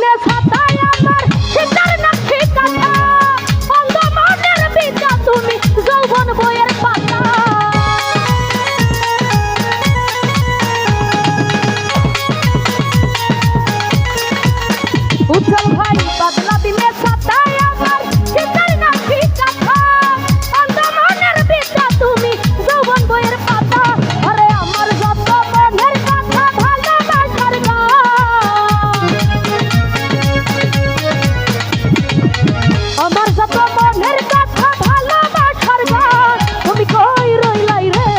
দিনে ছাতায় আমার শীতের নাকি কাঁথা অন্ধ মনের বিদ্যা তুমি যৌবন বইয়ের পাতা উজ্জ্বল ভাই বাদলা দিনে ছাতায় আমার শীতের নাকি কাঁথা অন্ধ মনের বিদ্যা তুমি যৌবন বইয়ের পাতা আরে আমার যত মনের কথা ভালোবাসার গান আমার যত মনের কথা ভালোবাসার গান তুমি কই রইলাই রে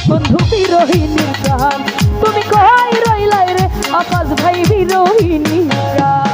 বন্ধু বিরোহিনীর গান তুমি কই রইলাই রে আকাশ ভাই বিরোহিনীর গান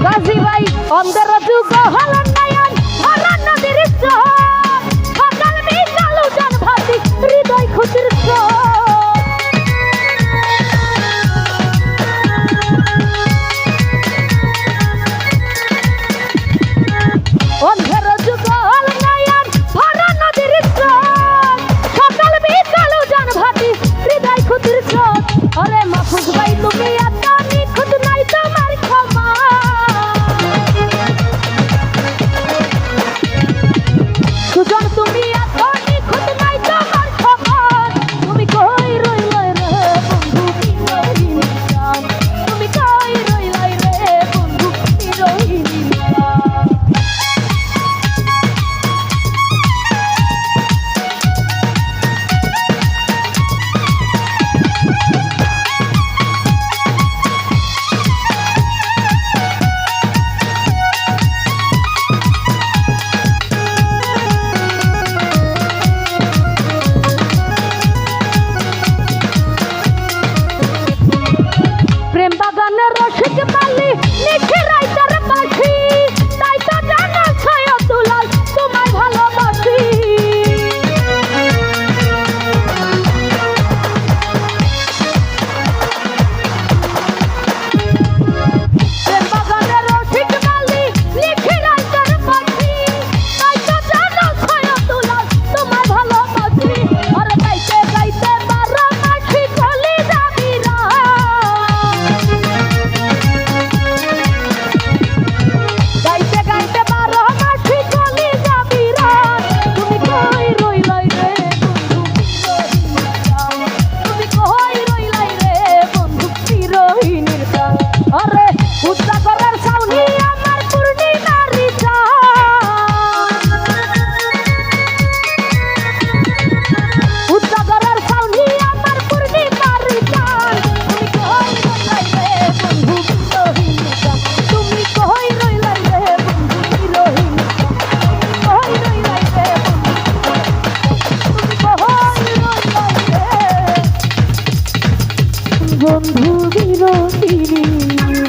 গাজী ভাই অন্ধের যুগ হল নয়ন ভরা নদীর স্রোত সকাল বিকাল উজান ভাসি হৃদয় খুশির স্রোত অন্ধের যুগ হল নয়ন ভরা নদীর স্রোত সকাল বিকাল উজান ভাসি হৃদয় খুশির স্রোত আরে মাহফুজ ভাই তুমি এত নিখুঁত নাই তোমার ক্ষমা সুজন তুমি এত নিখুঁত নাই তোমার খবর তুমি কই রইলাই রে বন্ধু বিরোহিনীর গান তুমি কই রইলাই রে বন্ধু বিরোহিনীর গান প্রেম বাগানের রসিক মালি লিখে রাইতার পাখি তাই তো জানো ছয় দুলাল তোমায় ভালোবাসি প্রেম বাগানের রসিক মালি লিখে রাইতার পাখি তাই তো জানো ছয় দুলাল তোমায় ভালোবাসি আরে গাইতে গাইতে 12 মাসি চলে যাবি রা গাইতে গাইতে 12 মাসি চলে যাবি রাত তুমি কই রইলাই রে বন্ধু বিরোহিনীর গান তুমি কই রইলাই রে বন্ধু বিরোহিনীর গান আরে উদ্দা করার ছাউনি আমার পূর্ণিমারি চাঁদ উদ্দা করার ছাউনি আমার পূর্ণিমারি চাঁদ তুমি কই রইলাই রে বন্ধু বিরোহিনীর গান তুমি কই রইলাই রে বন্ধু বিরোহিনীর গান তুমি কই রইলাই রে বন্ধু বিরোহিনীর